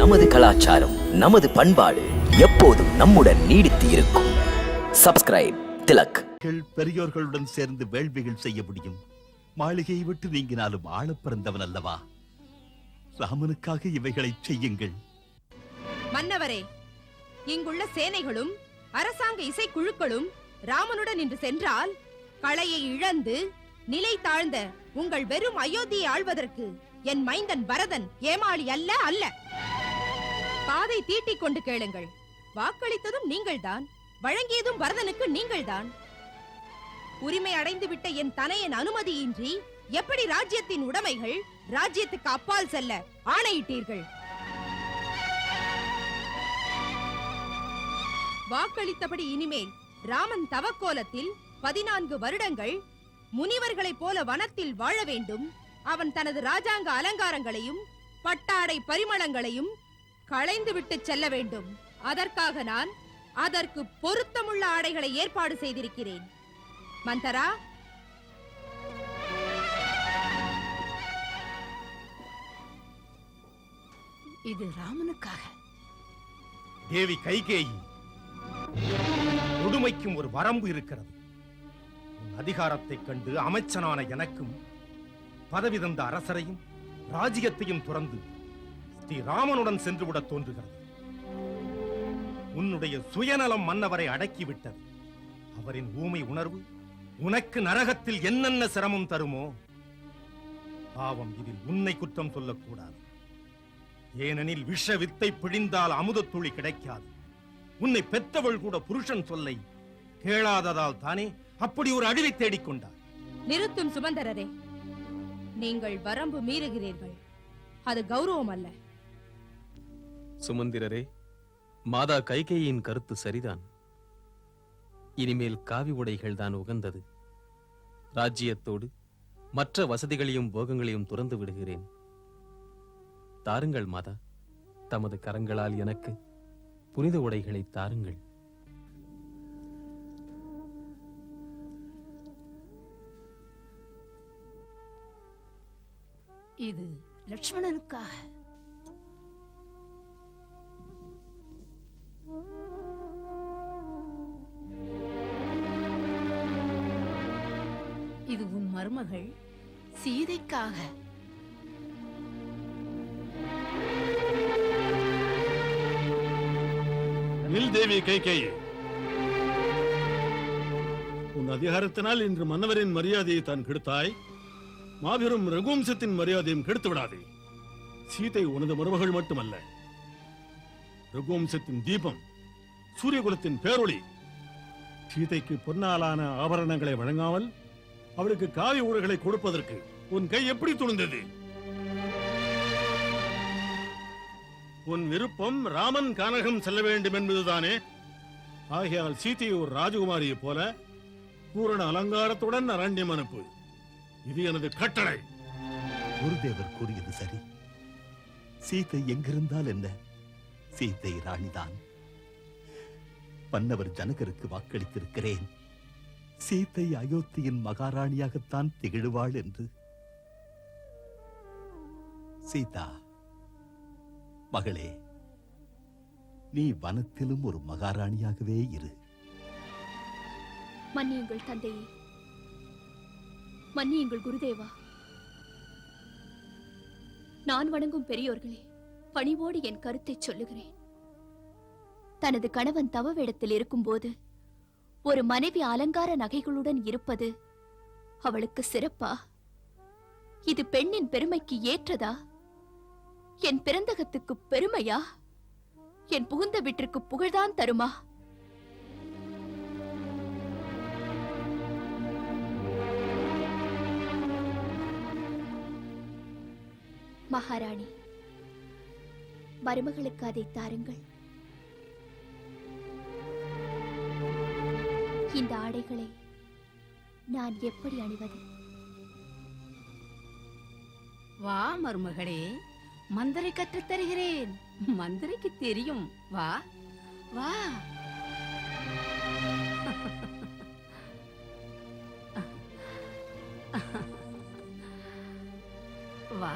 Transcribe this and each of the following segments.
நமது கலாச்சாரம், நமது பண்பாடு எப்போதும் நம்முடன் நீடித்து இருக்கும். சப்ஸ்கிரைப் திலக். பெரியோர்களுடன் சேர்ந்து வேள்விகள் செய்ய முடியும். மாளிகையை விட்டு நீங்கினாலும் ஆள பிறந்தவன் அல்லவா? ராமனுக்காக இவைகளை செய்யுங்கள். மன்னவரே, இங்குள்ள சேனைகளும் அரசாங்க இசைக்குழுக்களும் ராமனுடன் இன்று சென்றால் களையை இழந்து நிலை தாழ்ந்த உங்கள் வெறும் அயோத்தியை ஆள்வதற்கு என் மைந்தன் பரதன் ஏமாளி அல்ல அல்ல. பாதை தீட்டிக் கொண்டு கேளுங்கள். வாக்களித்ததும் நீங்கள்தான், வழங்கியதும் பரதனுக்கு நீங்கள்தான். உரிமை அடைந்துவிட்ட என் தனையன் அனுமதியின்றி எப்படி ராஜ்யத்தின் உடைமைகள் ராஜ்யத்துக்கு அப்பால் செல்ல ஆணையிட்டீர்கள்? வாக்களித்தபடி இனிமேல் ராமன் தவக்கோலத்தில் 14 வருடங்கள் முனிவர்களைப் போல வனத்தில் வாழ வேண்டும். அவன் தனது ராஜாங்க அலங்காரங்களையும் பட்டாடை பரிமளங்களையும் களைந்துவிட்டு செல்ல வேண்டும். அதற்காக நான் அதற்கு பொருத்தமுள்ள ஆடைகளை ஏற்பாடு செய்திருக்கிறேன். மந்தரா, இது ராமனுக்காக. தேவி கைகேயி, கொடுமைக்கும் ஒரு வரம்பு இருக்கிறது. அதிகாரத்தைக் கண்டு அமைச்சனான எனக்கும் பதவி தந்த அரசரையும் ராஜ்யத்தையும் துறந்து ஸ்ரீராமனுடன் சென்றுவிடத் தோன்றுகிறது. உன்னுடைய சுயநலம் மன்னவரை அடக்கிவிட்டது. அவரின் ஊமை உணர்வு உனக்கு நரகத்தில் என்னென்ன சிரமம் தருமோ. பாவம், இதில் உன்னை குற்றம் சொல்லக்கூடாது. ஏனெனில் விஷ வித்தை பிழிந்தால் அமுதத் துளி கிடைக்காது. உன்னை பெற்றவள் கூட புருஷன் சொல்லை கேளாததால் தானே அப்படி ஒரு அழிவை தேடிக்கொண்டார். நிறுத்தும் சுமந்தரரே, நீங்கள் வரம்பு மீறுகிறீர்கள். அது கௌரவம் அல்ல. சுமந்திரரே, மாதா கைகேயின் கருத்து சரிதான். இனிமேல் காவி உடைகள் தான் உகந்தது. ராஜ்யத்தோடு மற்ற வசதிகளையும் போகங்களையும் துறந்து விடுகிறேன். தாருங்கள் மாதா, தமது கரங்களால் எனக்கு புனித உடைகளை தாருங்கள். இது லட்சுமணனுக்காக. இது உன் மருமகள் சீதைக்காக. தேவி கைகேயி, உன் அதிகாரத்தினால் இன்று மன்னவரின் மரியாதையை தான் கெடுத்தாய். மாபெரும் ரகுவம்சத்தின் மரியாதையும் கெடுத்து விடாதே. சீதை உனது மருமகள் மட்டுமல்ல, ரகுவம்சத்தின் தீபம், சூரியகுலத்தின் பேரொளி. சீதைக்கு பொன்னாலான ஆபரணங்களை வழங்காமல் அவளுக்கு காவி ஊழல்களை கொடுப்பதற்கு உன் கை எப்படி துணிந்தது? உன் விருப்பம் ராமன் கானகம் செல்ல வேண்டும் என்பதுதானே? ஆகையால் சீதையை ஒரு ராஜகுமாரியை போல பூரண அலங்காரத்துடன் அரண்யம் அனுப்பு. இது எனது கட்டளை. குருதேவர் கூறியது சரி. சீதை எங்கிருந்தால் என்ன? சீதை ராணிதான். பன்னவர் ஜனகருக்கு வாக்களித்திருக்கிறேன். சீதை அயோத்தியின் மகாராணியாகத்தான் திகழ்வாள் என்று. சீதா மகளே, நீ வனத்திலும் ஒரு மகாராணியாகவே இரு. மன்னியுங்கள் தந்தையே, மன்னியுங்கள் குருதேவா. நான் வணங்கும் பெரியோர்களே, பணிவோடு என் கருத்தை சொல்லுகிறேன். தனது கணவன் தவ வேடத்தில் இருக்கும்போது ஒரு மனைவி அலங்கார நகைகளுடன் இருப்பது அவளுக்கு சிறப்பா? இது பெண்ணின் பெருமைக்கு ஏற்றதா? என் பிறந்தகத்துக்கு பெருமையா? என் புகுந்த வீட்டிற்கு புகழ்தான் தருமா? மகாராணி, மருமகளுக்கு அதை தாருங்கள். இந்த ஆடைகளை நான் எப்படி அணிவது? வா மருமகளே, மந்திரை கற்றுத் தருகிறேன். மந்திரிக்கு தெரியும். வா வா. வா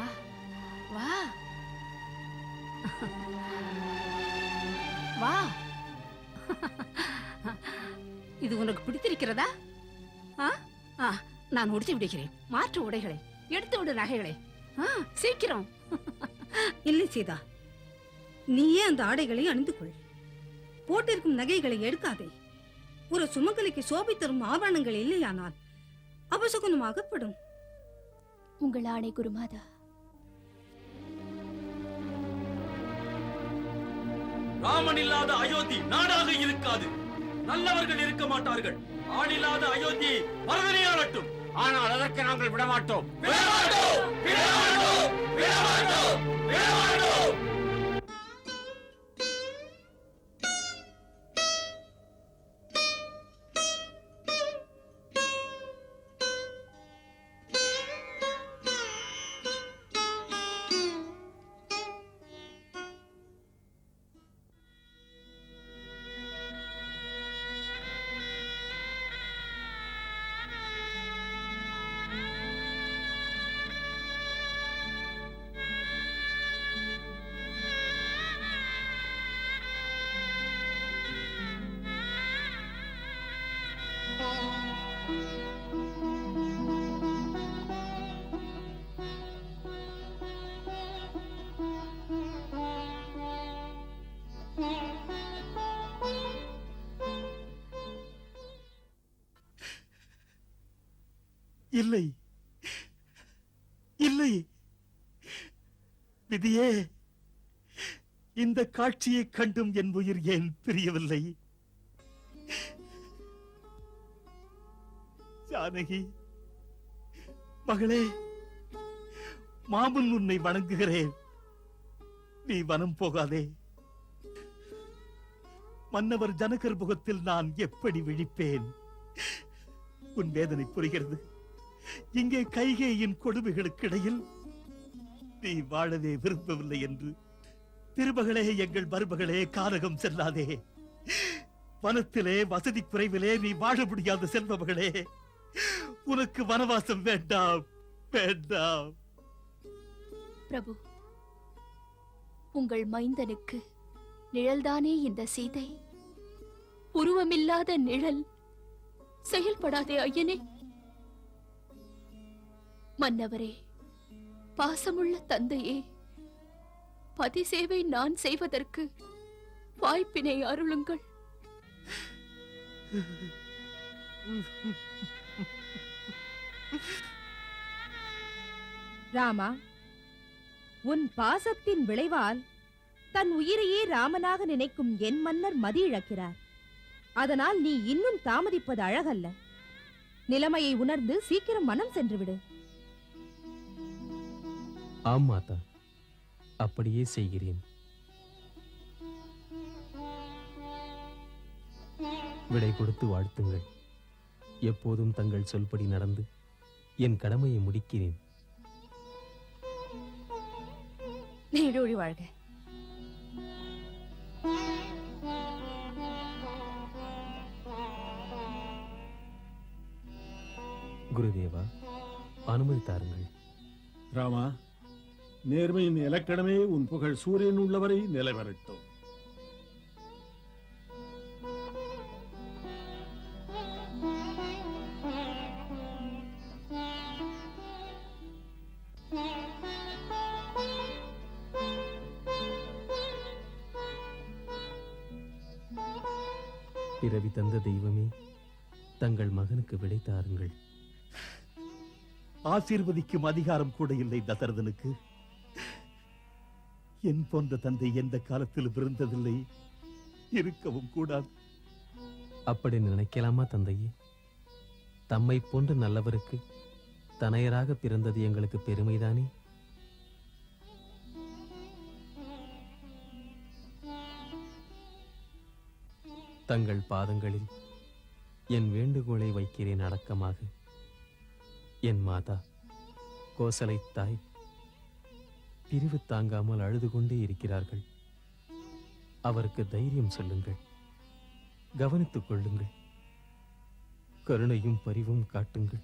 வா. வா. இது உனக்கு பிடித்திருக்கிறதா? ஆ? ஆ, நான் உடுத்தி விடுகிறேன். மாற்று உடைகளை எடுத்து விடு, நகைகளை. சீக்கிரம். இல்லை சீதா, நீயே அந்த ஆடைகளை அணிந்து கொள். போட்டிருக்கும் நகைகளை எடுக்காதே. ஒரு சுமங்கலிக்கு சோபை தரும் ஆபரணங்கள் இல்லையானால் அபசகுனமாகப்படும். உங்கள் ஆணை குருமாதா. ராமன் இல்லாத அயோத்தி நாடாக இருக்காது. நல்லவர்கள் இருக்க மாட்டார்கள். ஆள் இல்லாத அயோத்தியை மறதனே ஆளட்டும். ஆனால் அதற்கு நாங்கள் விடமாட்டோம். இல்லை, இல்லை விதியே, இந்த காட்சியை கண்டும் என் உயிர் ஏன் பிரியவில்லை? ஜானகி மகளே, மாமன் உன்னை வணங்குகிறேன். நீ வனம் போகாதே. மன்னவர் ஜனகர் முகத்தில் நான் எப்படி விழிப்பேன்? உன் வேதனை புரிகிறது. இங்கே கைகேயின் கொடுமைகளுக்கு இடையில் நீ வாழவே விரும்பவில்லை என்று. திருமகளே, எங்கள் மருமகளே, கானகம் செல்லாதே. வனத்திலே வசதி குறைவிலே நீ வாழ முடியாத செல்வ மகளே, உனக்கு வனவாசம் வேண்டாம், வேண்டாம். பிரபு, உங்கள் மைந்தனுக்கு நிழல்தானே இந்த சீதை. உருவமில்லாத நிழல் செயல்படாதே ஐயனே. மன்னவரே, பாசமுள்ள தந்தையே, பதி சேவை நான் செய்வதற்கு வாய்ப்பினை அருளுங்கள். ராமா, உன் பாசத்தின் விளைவால் தன் உயிரையே ராமனாக நினைக்கும் என் மன்னர் மதி இழக்கிறார். அதனால் நீ இன்னும் தாமதிப்பது அழகல்ல. நிலைமையை உணர்ந்து சீக்கிரம் மனம் சென்றுவிடு. ஆம் மாதா, அப்படியே செய்கிறேன். விடை கொடுத்து வாழ்த்துங்கள். எப்போதும் தங்கள் சொல்படி நடந்து என் கடமையை முடிக்கிறேன். நீடூழி வாழ்க. குருதேவா, அனுமதி தாருங்கள். ராமா, நேர்மையின் இலக்கணமே உன் புகழ் சூரியன் உள்ளவரை நிலைவரட்டும். பிறவி தந்த தெய்வமே, தங்கள் மகனுக்கு விடை தாருங்கள். ஆசீர்வதிக்கும் அதிகாரம் கூட இல்லை தசரதனுக்கு. என் போன்ற தந்தை எந்த காலத்திலும் இருந்ததில்லை, இருக்கவும் கூடாது. அப்படி நினைக்கலாமா தந்தையே? தம்மை போன்ற நல்லவருக்கு தனையராக பிறந்தது எங்களுக்கு பெருமைதானே? தங்கள் பாதங்களில் என் வேண்டுகோளை வைக்கிறேன் அடக்கமாக. என் மாதா, கோசலை தாய் பிரிவு தாங்காமல் அழுது கொண்டே இருக்கிறார்கள். அவருக்கு தைரியம் சொல்லுங்கள், கவனித்துக் கொள்ளுங்கள், கருணையும் பரிவும் காட்டுங்கள்.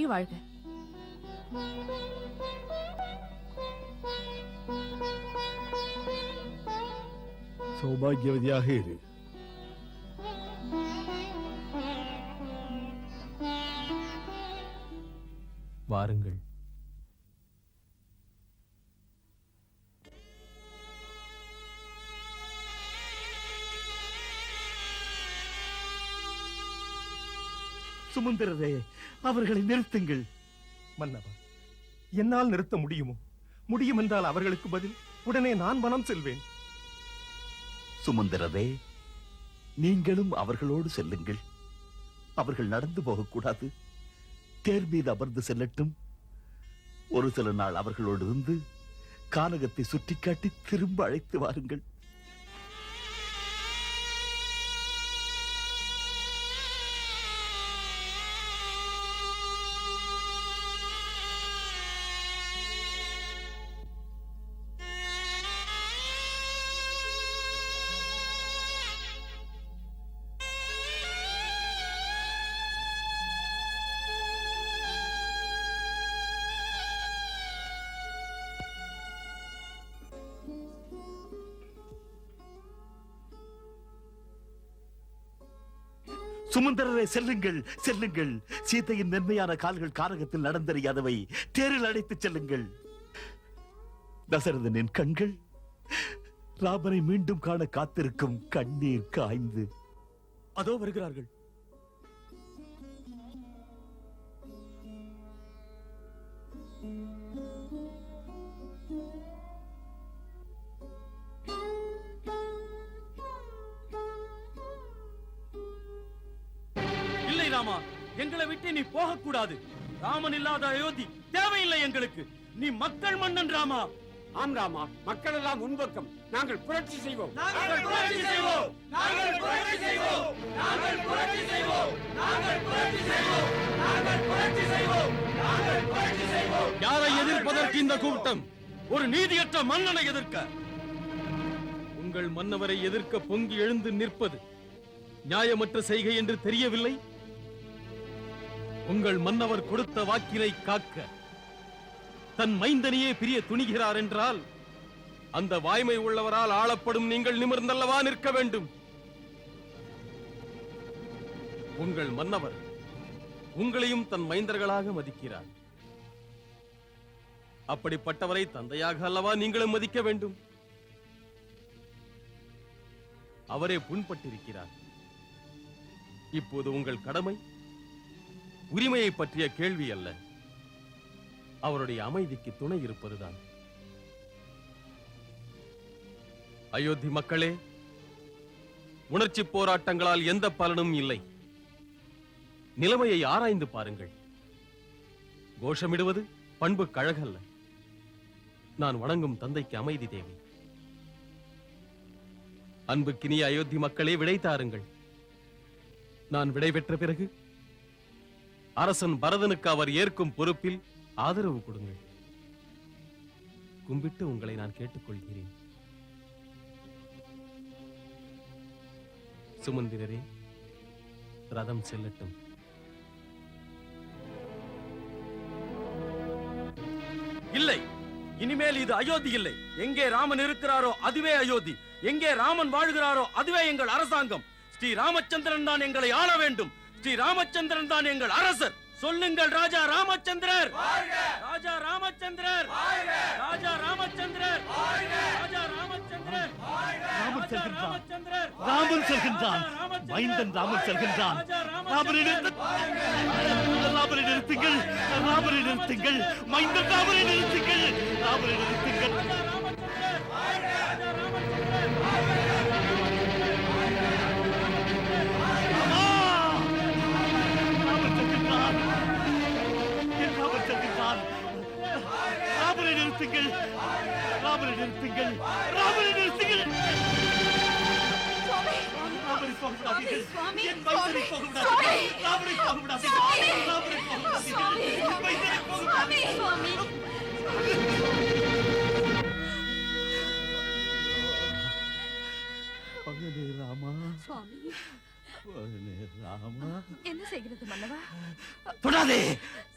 நீடூழி வாழ்க. சௌபாகியவதியாக இரு. வாருங்கள். சுமந்திரரே, அவர்களை நிறுத்துங்கள். மன்னவா, என்னால் நிறுத்த முடியுமோ? முடியும் என்றால் அவர்களுக்கு பதில் உடனே நான் வனம் செல்வேன். சுமந்திரரே, நீங்களும் அவர்களோடு செல்லுங்கள். அவர்கள் நடந்து போகக்கூடாது. தேர் மீது அமர்ந்து செல்லட்டும். ஒரு சில நாள் அவர்களோடு இருந்து கானகத்தை சுட்டிக்காட்டி திரும்ப அழைத்து வாருங்கள். சுமந்திரரை செல்லுங்கள், செல்லுங்கள். சீதையின் மென்மையான கால்கள் கானகத்தில் நடந்தறியாதவை. தேரில் அழைத்துச் செல்லுங்கள். தசரதனின் கண்கள் ராமனை மீண்டும் காண காத்திருக்கும் கண்ணீர் காய்ந்து. அதோ வருகிறார்கள். இல்லை ராமா, எங்களை விட்டு நீ போகக்கூடாது. ராமன் இல்லாத அயோத்தி தேவையில்லை எங்களுக்கு. நீ மக்கள் மன்னன் ராமா. ஆம் ராமா, மக்கள் எல்லாம் முன்பக்கம். நாங்கள் புரட்சி செய்வோம். யாரை எதிர்ப்பதற்கு இந்த கூட்டம்? ஒரு நீதியற்ற மன்னனை எதிர்க்க. உங்கள் மன்னவரை எதிர்க்க பொங்கி எழுந்து நிற்பது நியாயமற்ற செய்கை என்று தெரியவில்லை? உங்கள் மன்னவர் கொடுத்த வாக்கினை காக்க தன் மைந்தனையே பிரிய துணிகிறார் என்றால் அந்த வாய்மை உள்ளவரால் ஆளப்படும் நீங்கள் நிமிர்ந்தல்லவா நிற்க வேண்டும். உங்கள் மன்னவர் உங்களையும் தன் மைந்தர்களாக மதிக்கிறார். அப்படிப்பட்டவரை தந்தையாக அல்லவா நீங்களும் மதிக்க வேண்டும். அவரே புண்பட்டிருக்கிறார். இப்போது உங்கள் கடமை உரிமையை பற்றிய கேள்வி அல்ல, அவருடைய அமைதிக்கு துணை இருப்பதுதான். அயோத்தி மக்களே, உணர்ச்சி போராட்டங்களால் எந்த பலனும் இல்லை. நிலைமையை ஆராய்ந்து பாருங்கள். கோஷமிடுவது பண்பு கழகல்ல. நான் வணங்கும் தந்தைக்கு அமைதி தேவை. அன்புக்கினிய அயோத்தி மக்களே, விடை தாருங்கள். நான் விடை பெற்ற பிறகு அரசன் பரதனுக்கு அவர் ஏற்கும் பொறுப்பில் ஆதரவு கொடுங்கள். கும்பிட்டு உங்களை நான் கேட்டுக்கொள்கிறேன். சுமந்திரரே, ரதம் செல்லட்டும். இல்லை, இனிமேல் இது அயோத்தி இல்லை. எங்கே ராமன் இருக்கிறாரோ அதுவே அயோத்தி. எங்கே ராமன் வாழ்கிறாரோ அதுவே எங்கள் அரசாங்கம். ஸ்ரீ ராமச்சந்திரன் தான் எங்களை ஆள வேண்டும். ஸ்ரீ ராமச்சந்திரன் தான் எங்கள் அரசர். சொல்லுங்கள், ராஜா ராமச்சந்திரர், ராஜா ராமச்சந்திரர், ராஜா ராமச்சந்திரர், ராஜா ராமச்சந்திரர். ராமன் செல்கின்றான், ராமன் செல்கின்றான், மைந்தன் ராமன் செல்கின்றான். ராமனை நிறுத்துங்கள், ராமனை நிறுத்துங்கள், மைந்தன் ராமனை நிறுத்துங்கள், ராமனை நிறுத்துங்கள். ராமனை நிறுத்துங்கள், ராமனை நிறுத்துங்கள், ராமனை நிறுத்துங்கள். ராமனை போக விடாதீர்கள். என் மைந்தனை போக விடாதீர்கள். ராமனை போக விடாதீர்கள். ராமனை போக விடாதீர்கள். என் மைந்தனை போக விடாதீர்கள். மகனே ராமா, சுவாமி, மகனே ராமா, என்ன செய்கிறது மன்னவா? தொடாதே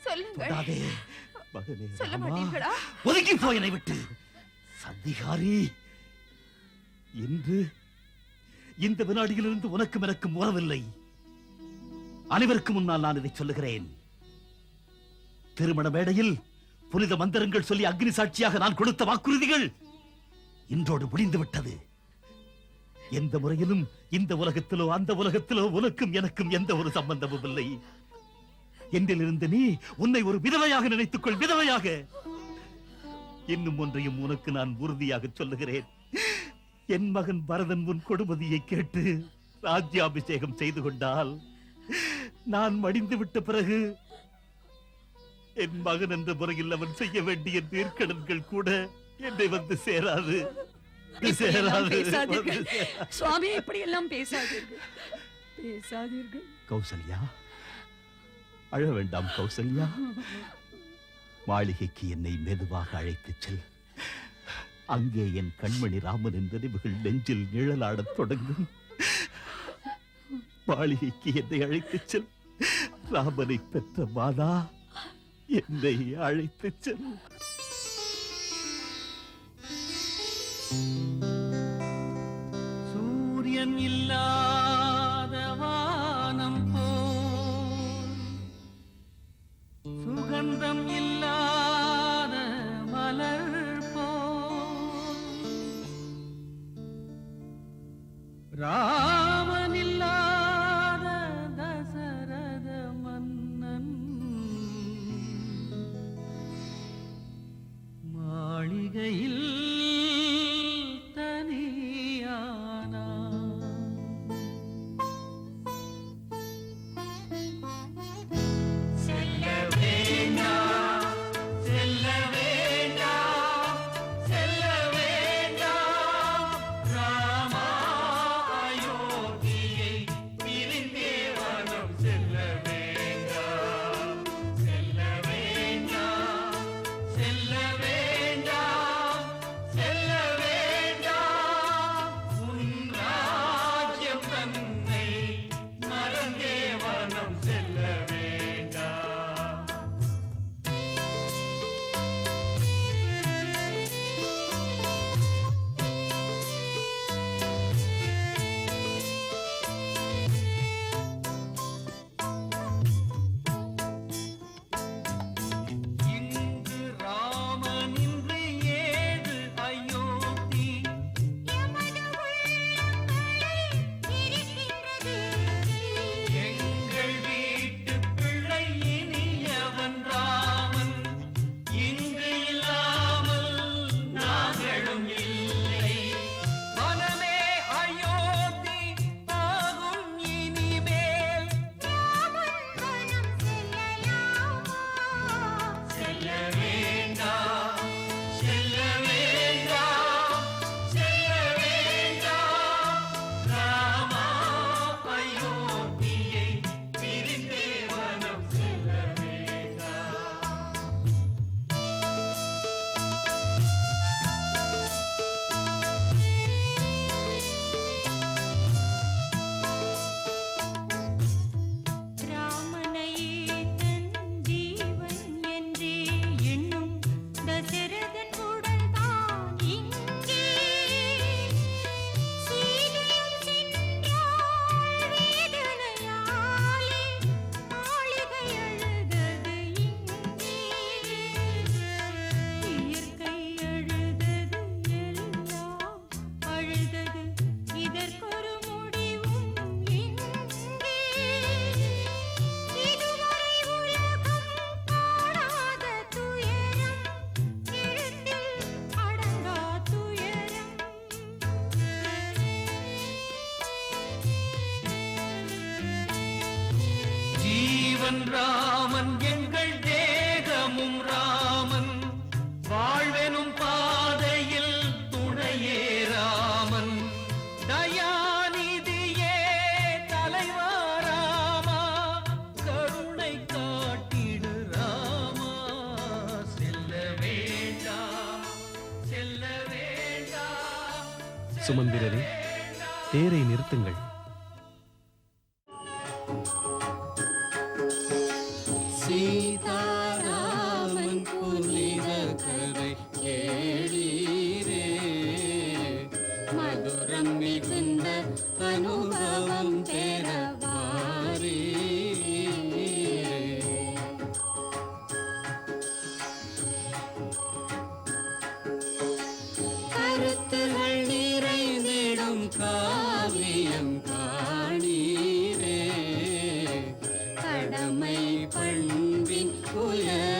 சொல்லுங்கள். தொடாதே மகனே சொல்ல ராமா. மாட்டீர்களா? ஒதுங்கி போய் என்னை விட்டு. சந்திகாரி, இன்று இந்த வினாடியிலிருந்து உனக்கும் எனக்கும் உறவில்லை. அனைவருக்கும் முன்னால் நான் இதை சொல்லுகிறேன். திருமண மேடையில் புனித மந்திரங்கள் சொல்லி அக்னி சாட்சியாக நான் கொடுத்த வாக்குறுதிகள் இன்றோடு முடிந்து விட்டது. எந்த முறையிலும் இந்த உலகத்திலோ அந்த உலகத்திலோ உனக்கும் எனக்கும் எந்த ஒரு சம்பந்தமும் இல்லை. என்றிலிருந்து நீ உன்னை ஒரு விதவையாக நினைத்துக்கொள், விதவையாக. இன்னும் ஒன்றையும் உனக்கு நான் உறுதியாக சொல்லுகிறேன். என் மகன் பரதன் உன் கொடுமதியை கேட்டு ராஜ்யாபிஷேகம் செய்து கொண்டால் நான் மடிந்து விட்ட பிறகு என் மகன் என்ற முறையில் அவன் செய்ய வேண்டிய நீர்க்கடன்கள் கூட என்னை வந்து சேராது. சுவாமி, இப்படி எல்லாம் பேசாதீர்கள், பேசாதீர்கள். கௌசல்யா, அழ வேண்டாம் கௌசல்யா. மாளிகைக்கு என்னை மெதுவாக அழைத்துச் செல். அங்கே என் கண்மணி ராமன் என்ற நினைவுகள் நெஞ்சில் நிழலாடத் தொடங்கும். மாளிகைக்கு என்னை அழைத்துச் செல். ராமனை பெற்ற மாதா, என்னை அழைத்துச் செல். சூரியன் இல்லாத வானம் போல், சுகந்தம் இல்லாத மலர் போல், ராமன் இல்லாத தசரத மன்னன் மாளிகையில் ராமன் எங்கள் தேகமும் ராமன், வாழ்வெனும் பாதையில் துணையே ராமன், தயாநிதியே தலைவா ராமா, கருணை காட்டிடு ராமா, செல்ல வேண்டாம் செல்ல வேண்டாம். சுமந்திரரே, தேரை நிறுத்துங்கள். பழமை பண்பின் உயர்